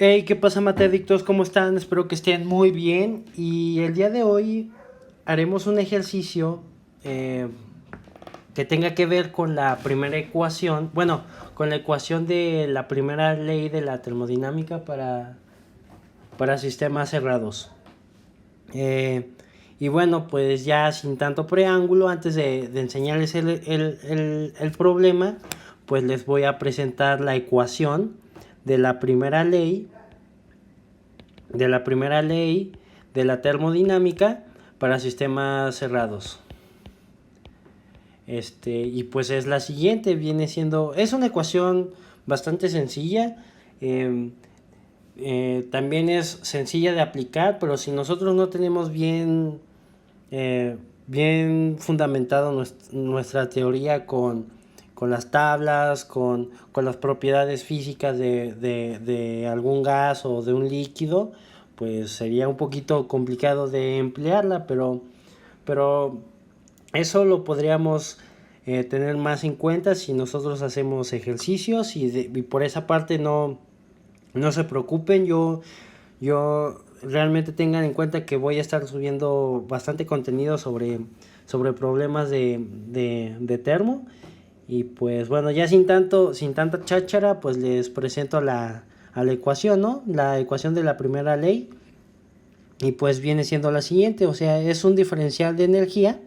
Hey, ¿qué pasa, Mateadictos? ¿Cómo están? Espero que estén muy bien. Y el día de hoy haremos un ejercicio eh, que tenga que ver con la primera ecuación, bueno, con la ecuación de la primera ley de la termodinámica para sistemas cerrados. Eh, y bueno, pues ya sin tanto preámbulo, antes de enseñarles el problema, pues les voy a presentar la ecuación de la primera ley de la primera ley de la termodinámica para sistemas cerrados. Y pues es la siguiente, viene siendo, es una ecuación bastante sencilla, eh, también es sencilla de aplicar, pero si nosotros no tenemos bien fundamentado nuestra teoría con las tablas, con las propiedades físicas de algún gas o de un líquido, pues sería un poquito complicado de emplearla, pero eso lo podríamos tener más en cuenta si nosotros hacemos ejercicios y por esa parte no se preocupen. Yo realmente tengan en cuenta que voy a estar subiendo bastante contenido sobre problemas de termo. Y pues bueno, ya sin tanta cháchara, pues les presento a la ecuación, ¿no? La ecuación de la primera ley. Y pues viene siendo la siguiente, o sea, es un diferencial de energía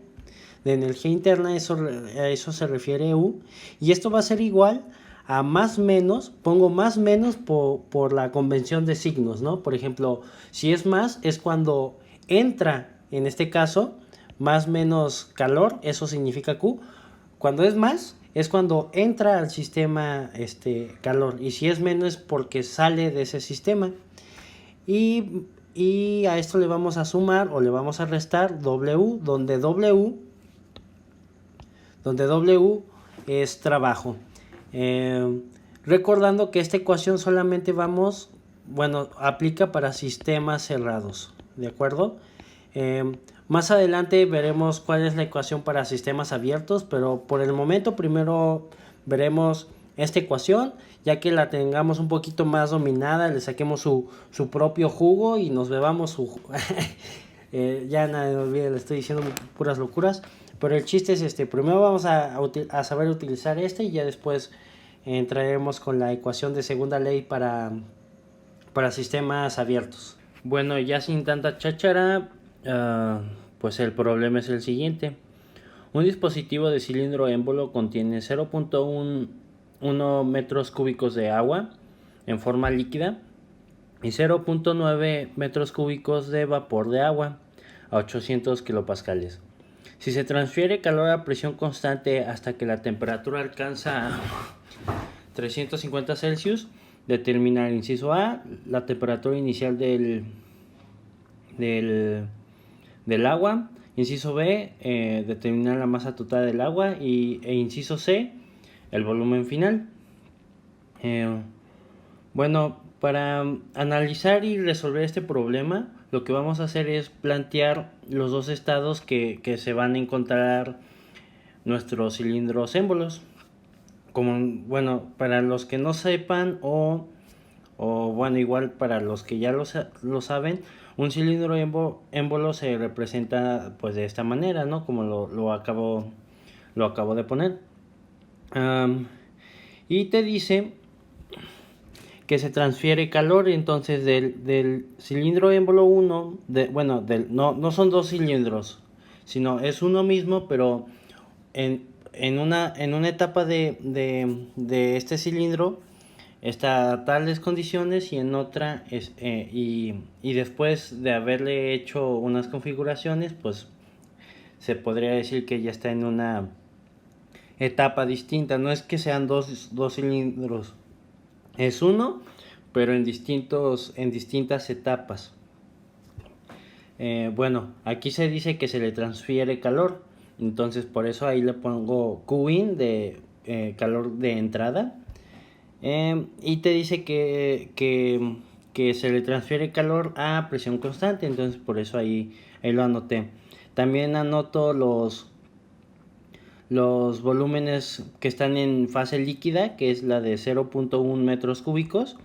interna, a eso se refiere U. Y esto va a ser igual a más menos, pongo más menos por la convención de signos, ¿no? Por ejemplo, si es más, es cuando entra, en este caso, más menos calor, eso significa Q. Cuando es más, es cuando entra al sistema calor. Y si es menos, es porque sale de ese sistema. Y a esto le vamos a sumar o le vamos a restar W, donde W es trabajo. Eh, Recordando que esta ecuación solamente aplica para sistemas cerrados, ¿de acuerdo? Más adelante veremos cuál es la ecuación para sistemas abiertos, pero por el momento primero veremos esta ecuación, ya que la tengamos un poquito más dominada, le saquemos su propio jugo y nos bebamos su... ya nada, me olvide, le estoy diciendo puras locuras. Pero el chiste es primero vamos a saber utilizar y ya después entraremos con la ecuación de segunda ley para sistemas abiertos. Bueno, ya sin tanta cháchara, pues el problema es el siguiente. Un dispositivo de cilindro émbolo contiene 0.1 metros cúbicos de agua en forma líquida y 0.9 metros cúbicos de vapor de agua a 800 kilopascales. Si se transfiere calor a presión constante hasta que la temperatura alcanza 350 Celsius, determina el inciso A la temperatura inicial del, del agua. Inciso B, determinar la masa total del agua. E inciso C, el volumen final. Bueno, para analizar y resolver este problema, lo que vamos a hacer es plantear los dos estados que se van a encontrar nuestros cilindros émbolos. Como, bueno, para los que no sepan o bueno, igual para los que ya lo saben, un cilindro émbolo se representa pues de esta manera, ¿no? Como lo acabo de poner. Y te dice que se transfiere calor, entonces del cilindro émbolo 1, no son dos cilindros, sino es uno mismo, pero en una etapa de este cilindro está a tales condiciones y en otra y después de haberle hecho unas configuraciones, pues se podría decir que ya está en una etapa distinta. No es que sean dos cilindros, es uno, pero en distintas etapas. Bueno, aquí se dice que se le transfiere calor, entonces por eso ahí le pongo Qin de calor de entrada. Y te dice que se le transfiere calor a presión constante, entonces por eso ahí lo anoté. También anoto los volúmenes que están en fase líquida, que es la de 0.1 metros cúbicos,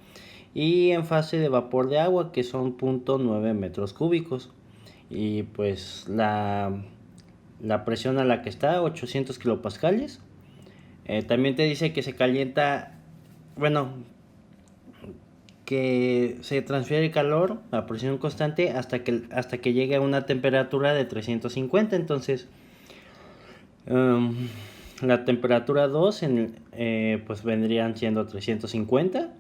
y en fase de vapor de agua, que son 0.9 metros cúbicos. Y pues la presión a la que está, 800 kilopascales. También te dice que se calienta, bueno, que se transfiere calor a presión constante hasta que llegue a una temperatura de 350. Entonces, la temperatura 2 pues vendrían siendo 350.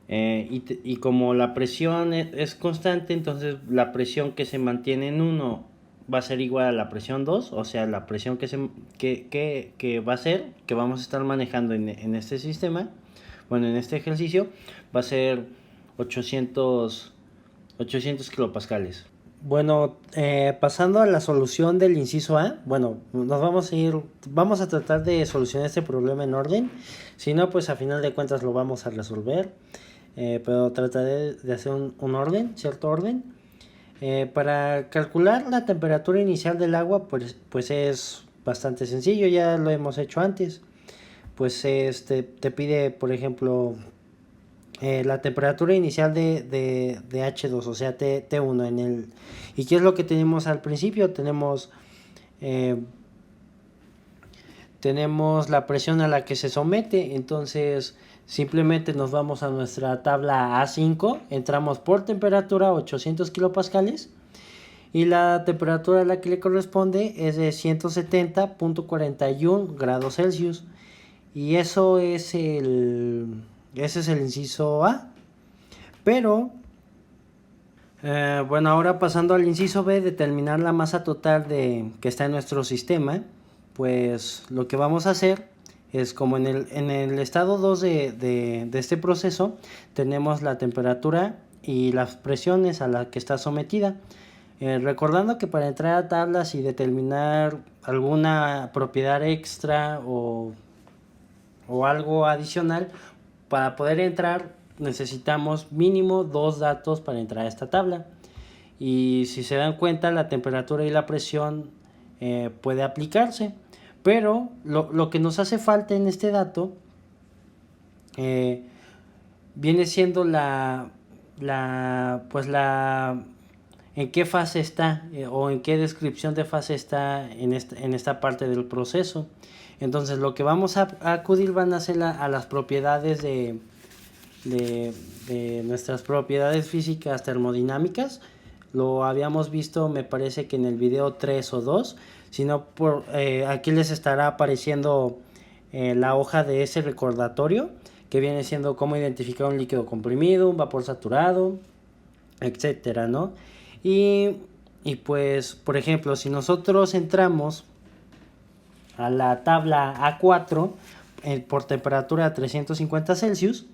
Y como la presión es constante, entonces la presión que se mantiene en 1 va a ser igual a la presión 2, o sea, la presión que va a ser, que vamos a estar manejando en este sistema, bueno, en este ejercicio, va a ser 800 kilopascales. Bueno, pasando a la solución del inciso A, bueno, vamos a tratar de solucionar este problema en orden, si no, pues a final de cuentas lo vamos a resolver, pero trataré de hacer un orden, cierto orden. Para calcular la temperatura inicial del agua, pues es bastante sencillo, ya lo hemos hecho antes. Pues te pide, por ejemplo, la temperatura inicial de H2, o sea, T1 ¿Y qué es lo que tenemos al principio? Tenemos la presión a la que se somete, entonces simplemente nos vamos a nuestra tabla A5, entramos por temperatura 800 kilopascales y la temperatura a la que le corresponde es de 170.41 grados Celsius y ese es el inciso A. Pero bueno, ahora pasando al inciso B, determinar la masa total que está en nuestro sistema, pues lo que vamos a hacer es, como en el estado 2 de este proceso, tenemos la temperatura y las presiones a las que está sometida. Recordando que para entrar a tablas y determinar alguna propiedad extra o algo adicional, para poder entrar necesitamos mínimo 2 datos para entrar a esta tabla. Y si se dan cuenta, la temperatura y la presión puede aplicarse. Pero lo que nos hace falta en este dato viene siendo en qué fase está o en qué descripción de fase está en esta parte del proceso. Entonces lo que vamos a acudir van a ser a las propiedades de nuestras propiedades físicas termodinámicas. Lo habíamos visto, me parece que en el video 3 o 2, sino aquí les estará apareciendo la hoja de ese recordatorio, que viene siendo cómo identificar un líquido comprimido, un vapor saturado, etcétera, ¿no? Y pues, por ejemplo, si nosotros entramos a la tabla A4 por temperatura a 350 Celsius,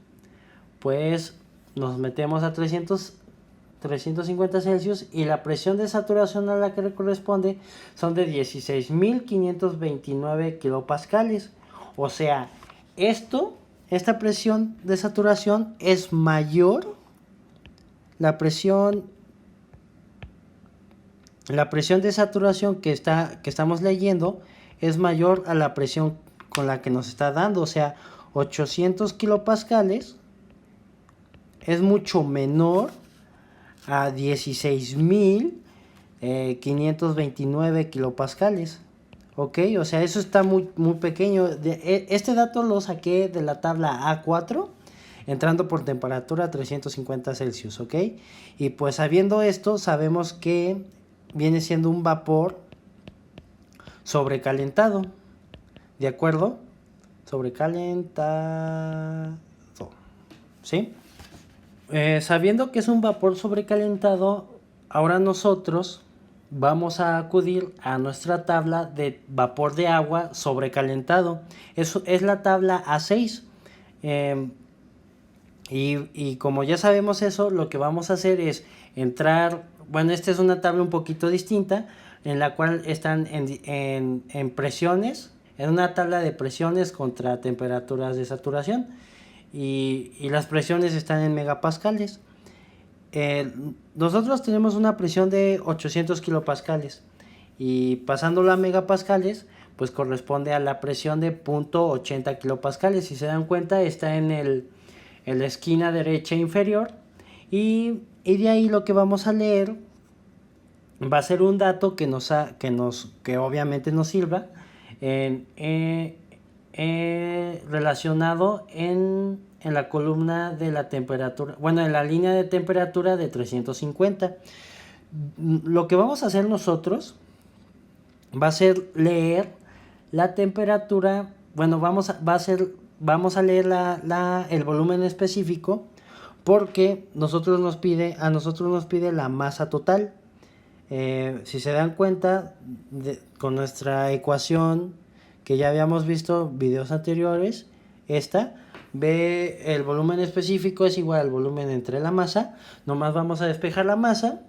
pues nos metemos a 350 Celsius y la presión de saturación a la que le corresponde son de 16.529 kilopascales. O sea, esta presión de saturación es mayor, la presión de saturación que estamos leyendo es mayor a la presión con la que nos está dando, o sea, 800 kilopascales es mucho menor a 16.529 kilopascales. Ok, o sea, eso está muy, muy pequeño. Este dato lo saqué de la tabla A4, entrando por temperatura 350 Celsius, ok. Y pues sabiendo esto, sabemos que viene siendo un vapor sobrecalentado, ¿de acuerdo? Sobrecalentado, ¿sí? Sabiendo que es un vapor sobrecalentado, ahora nosotros vamos a acudir a nuestra tabla de vapor de agua sobrecalentado. Eso es la tabla A6. Y como ya sabemos eso, lo que vamos a hacer es entrar. Bueno, esta es una tabla un poquito distinta, en la cual están en presiones, en una tabla de presiones contra temperaturas de saturación. Y las presiones están en megapascales. Nosotros tenemos una presión de 800 kilopascales y pasándola a megapascales, pues corresponde a la presión de 0.80 kilopascales. Si se dan cuenta, está en en la esquina derecha inferior, y de ahí lo que vamos a leer va a ser un dato que obviamente nos sirva en, relacionado en la columna de la temperatura, bueno, en la línea de temperatura de 350. Lo que vamos a hacer nosotros va a ser leer la temperatura, bueno, vamos a leer el volumen específico, porque a nosotros nos pide la masa total. Si se dan cuenta, con nuestra ecuación que ya habíamos visto videos anteriores, ve el volumen específico es igual al volumen entre la masa. Nomás vamos a despejar la masa,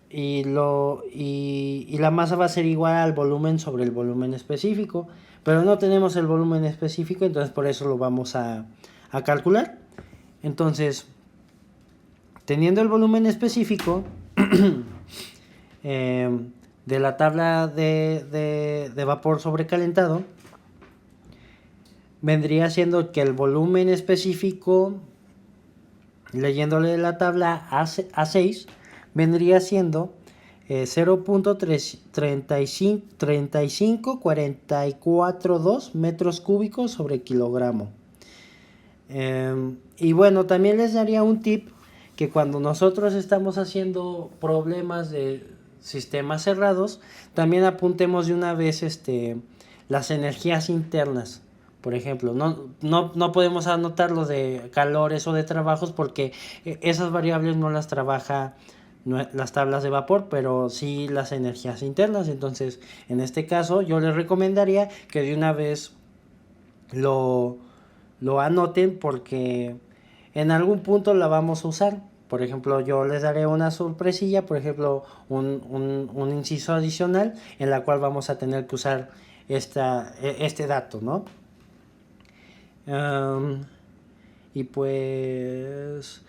y la masa va a ser igual al volumen sobre el volumen específico, pero no tenemos el volumen específico, entonces por eso lo vamos a calcular. Entonces, teniendo el volumen específico de la tabla de vapor sobrecalentado, vendría siendo que el volumen específico, leyéndole la tabla A6, vendría siendo 0.35442 metros cúbicos sobre kilogramo. Y bueno, también les daría un tip, que cuando nosotros estamos haciendo problemas de sistemas cerrados, también apuntemos de una vez las energías internas. Por ejemplo, no podemos anotar los de calores o de trabajos, porque esas variables no las trabaja las tablas de vapor, pero sí las energías internas. Entonces, en este caso, yo les recomendaría que de una vez lo anoten, porque en algún punto la vamos a usar. Por ejemplo, yo les daré una sorpresilla, por ejemplo, un inciso adicional en la cual vamos a tener que usar este dato, ¿no? Y pues